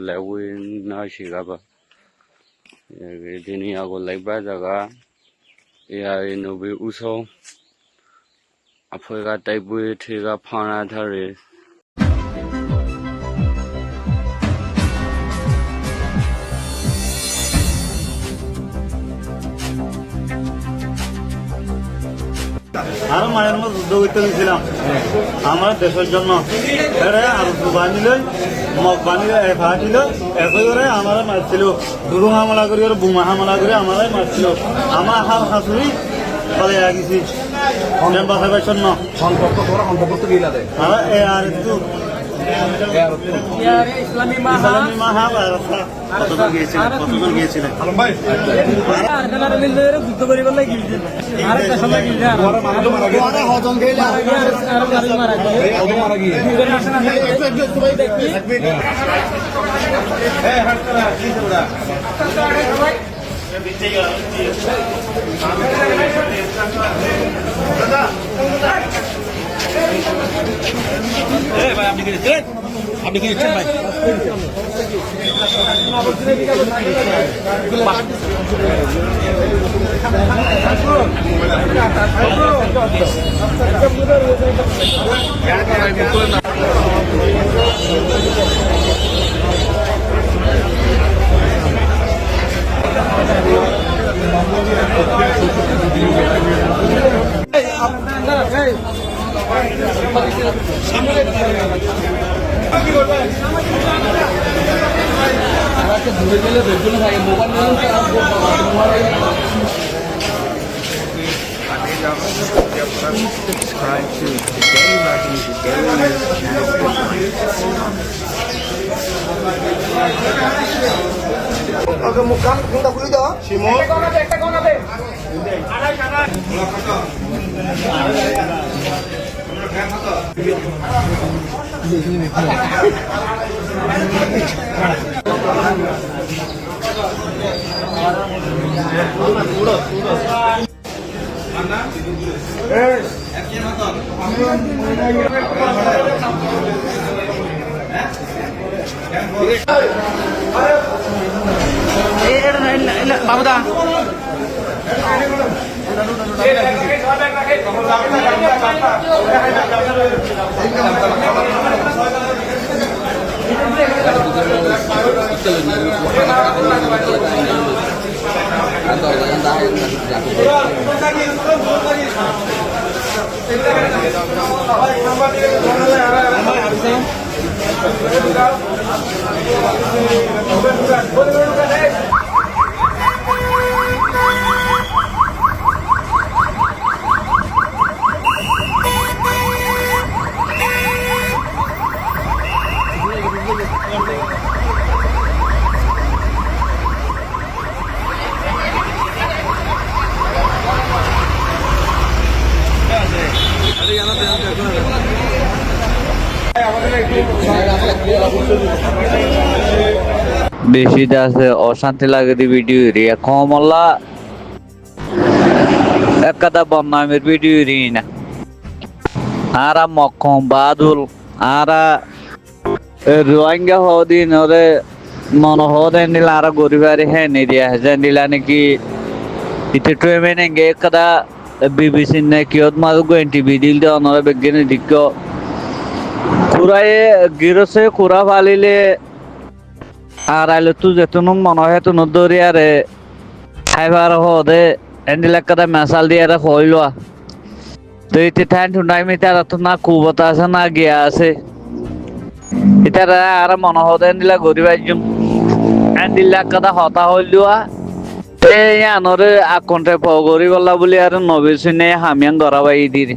lewi na shiga ba dini ako laiba daga ya inobi uso apoy ka taipui thiga phana thare আর মায়ের মতো যুদ্ধ করতে গেছিলাম আমার দেশের জন্য আর বানিল মগ বানিল ফাটিল একই করে আমার মারছিল দুরু হামলা করি আর বোমা হামলা করে আমারাই মারছিল আমার হাল হাসুরি ফলে গেছি বাঁচাবার জন্য সম্পর্ক তো গিলা দেয় আর একটু ইসলামী মাহা কতজন গিয়েছিলেন যুদ্ধ করি বলে গিয়েছিল আরেকটা সময় গিয়েছে মারা গিয়ে ভাই আপনি কি দিচ্ছেন ভাই দূরে গেলে বেগুন থাকে mobile subscribe to Today Lucky, Today News channel for ওকে মুখ কান কোনটা খুলে দাও শিমুল একটা কোনা দে বাবুদা বেশি আছে অশান্তি লাগে দি ভিডিও রিয়া কমলা একদা বন্নামের ভিডিও রি না আরা মক্কম বাদুল আরা রোহিঙ্গা হদিন ওরে মন হদেন নিল আরা গরিবারি হ্যাঁ নিদিয়া হেজেন দিলা নাকি ইতে ট্রেমেনে গে একদা বিবিসি নে কিয়ত মাদু গো এনটিভি দিল দে অনরে বেগেনে দিক্ক কুরায়ে গিরসে কুরা ফালিলে আর আইলে তু যেতুন মনে হয় তুন দৌড়ি আরে খাইবার হদে এন্ডিলাকাদা মেসাল দিয়ে আরে হইলো তো ইতি ঠান ঠুনাই মি তারা তো না কুবতা আছে না গিয়া আছে ইতারা আর মনে হদে এন্ডিলা গরিবাইজুম এন্ডিলাকাদা হতা হইলুয়া এই আনরে আকন্টে পগরি বলা বলি আর নবী শুনে হামিয়ান গরাবাই দিরি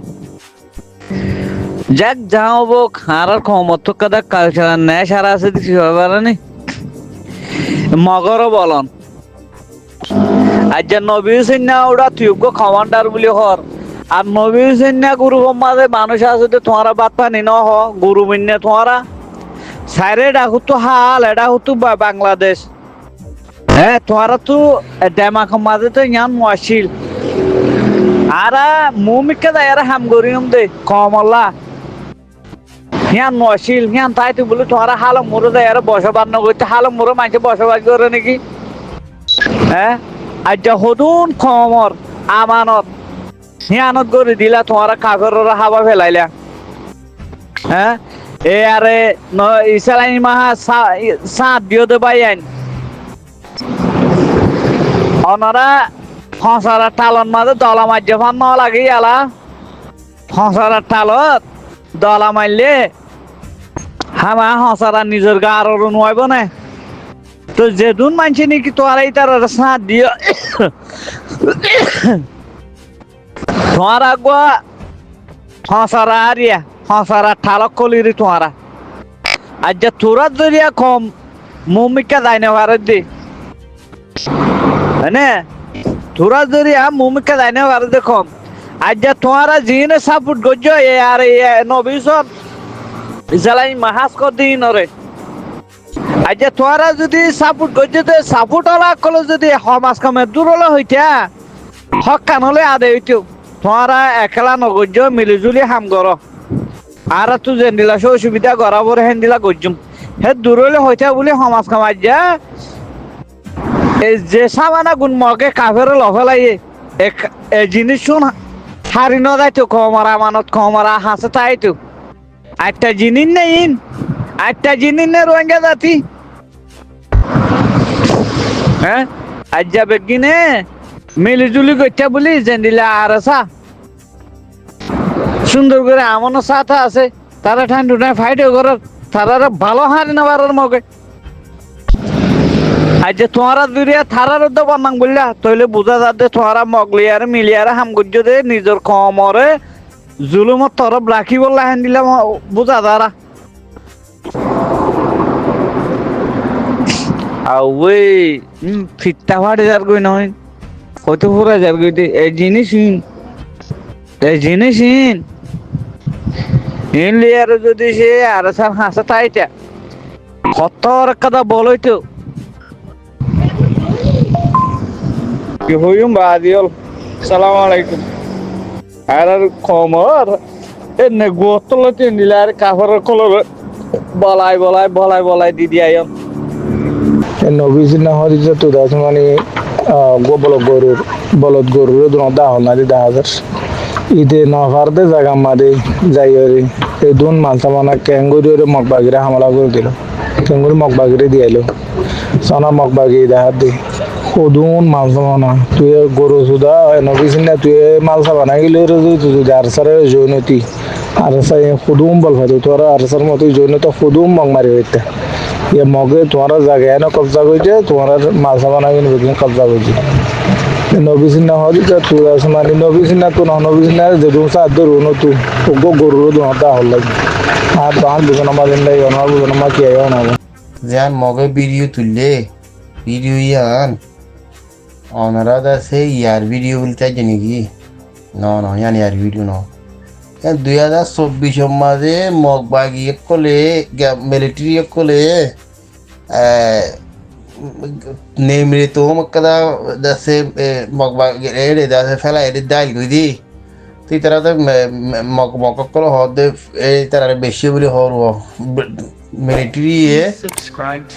যাক যাও বো খারার ক্ষমত কাদা কালচার নেয় সারা আছে দেখি পারে মগর বলন আজ নবী সৈন্যা ওরা তুইব কমান্ডার বলি হর আর নবী সৈন্যা গুরু মাঝে মানুষ আছে তো তোমারা বাদ পানি ন হ গুরু মিন্নে তোমারা সাইরে ডাকু তো হাল এটা হতো বাংলাদেশ হ্যাঁ তোমারা তো ডেমাক মাঝে তো ইয়ান মুশকিল আরা মুমিকা দায়রা হাম গরিম দে কমলা হিয়ান নশীল হিয়ান তাই তো বলে তোমার হাল মোড়ে দেয় আর বসবাস না করতে হাল মোড়ে মাঝে বসবাস করে নাকি হ্যাঁ আজ হদুন খমর আমানত হিয়ানত করে দিলা তোমার কাগরের হাবা ফেলাইলা হ্যাঁ এ আরে ইসালাইন মাহা সাত দিও দে বাইন অনারা ফসারা টালন মাঝে দলা মাঝে ফান ন লাগে আলা ফসারা টালত দলা মারলে হামা হসারা নিজের গা আর নোয়াইব না তো যেদুন মানছে নাকি তোর এই তার সাত দিও তোমার আগুয়া হসারা হারিয়া হসারা ঠালক কলিরি তোমারা আজ যে তোরা জরিয়া কম মুমিকা যাই না ভারত দি হ্যাঁ তোরা জরিয়া মুমিকা যাই না ভারত দে কম আজ যে তোমারা জিনে সাপোর্ট করছো এ আর নবীসব ইসালাই মাহাজ কর দিন রে আজ যে তোরা যদি সাপোর্ট করছো তো সাপোর্ট হলা কলে যদি সমাজ কামে দূর হলে হইতা হক কান হলে আদে হইতো তোরা একলা নগর্য মিলিজুলি হাম কর আর তুই যেন দিলা অসুবিধা গড়াবর হেন দিলা গজ্জুম হে দূর হলে হইতা বলে সমাজ কামাই যা এই যে সামানা গুণ মগে কাফের লফেলাইয়ে এ জিনিস শুন হারি ন যাইতো কমারা মানত কমারা হাসে তাইতো একটা জিনিস নেই একটা জিনিস নে রোহিঙ্গা জাতি হ্যাঁ আজ যাবে কিনে মিলিজুলি করতে বলি যেন দিলা আর সা সুন্দর করে এমনও সাথা আছে তারা ঠান্ডা ফাইটে করার তারা ভালো হারি নেবার মগে আজ যে তোমারা দুরিয়া থারার তো বানাং বললা তাহলে বোঝা যাতে তোমারা মগলিয়ার মিলিয়ার হাম গুজ্জ দে নিজের কমরে জুলুমত তরফ রাখি বললা হেন দিলাম বোঝা যারা আর ওই ফিটটা ফাটে যার গই নয় কত পুরা যার গই এই জিনিস ইনলিয়ার যদি সে আর সার হাসা তাইটা কত কথা বলই তো কি হইম বাদিওল সালাম আলাইকুম আর খমর এনে গোতলতে নিলার কাফর কলর বলাই দিদি আয়ম নবীজি না হরি যে তো দাস মানে বলদ গরুর দা হল না দা হাজার ইদে নফারদে জায়গা মারে যাই এই দুন মালসা মানা ক্যাঙ্গুরি মগবাগিরা হামলা করে দিল ক্যাঙ্গুরি মগবাগিরে দিয়াইলো সনা মগবাগি দেহাত দি সদুন মালসা মানা তুই গরু সুদা নবীজি না তুই মালসা বানাই গেলে তুই আর সারে জৈনতি আর সাই সদুম বল ভাই তোরা আর সার মতো জৈনত সদুম মগ মারি হইতে ये मगे तुम्हारा जगह ना कब्जा करके तुम्हारा मालसा बना के नहीं कब्जा करके नबी सिन्हा हो जा तू आसमानी नबी सिन्हा तो ना नबी सिन्हा जरूर सा अदर होनो तू उगो गुरु दो होता हो लग हां बाहर बुझना मालूम नहीं होना बुझना मा किया होना जान मगे वीडियो यान ओनरा दा से यार वीडियो बोलता जनी की नो यान यार वीडियो नो 2024 মাঝে মগবাগি একলে মিলিটারি একলে নেমরে তো মকদা দাসে মগবাগি এড়ে দাসে ফেলা এড়ে দাইল গদি তুই তারা তো মককল হদে এই তারা বেশি বলি হরব মিলিটারি এ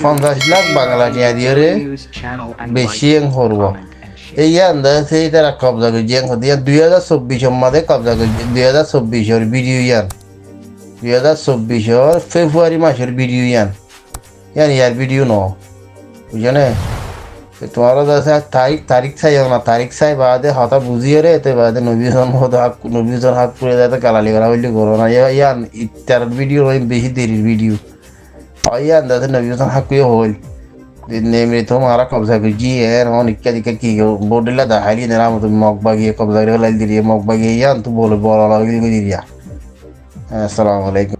50 লাখ বাংলা টিয়া দিয়ে রে বেশি হরব এই আন্দা সেই তারা কবজা করে জিয়াং হদিয়া 2024 মাঝে কবজা করে 2024 এর ভিডিও ইয়ান 2024 এর ফেব্রুয়ারি মাসের ভিডিও ইয়ান ইয়ার ভিডিও ন বুঝনে তোমারা দাসা তারিখ চাই না তারিখ চাই বাদে হতা বুঝিয়ে রে তে বাদে নবীজন হাত পুড়ে যায় তো গালালি করা হইলে করো না ইয়ান ইত্যার ভিডিও হয় বেশি দেরির ভিডিও ইয়ান দাসা নবীজন হাত কুয়ে হইল नेमरे तो हमारा कब्जा कर जी है और निक्का दिक्का की बोर्डला दा हाली नेरा मत मगबागी कब्जा कर ला दिरिया मगबागी यान तो बोल लगी दिरिया अस्सलाम वालेकुम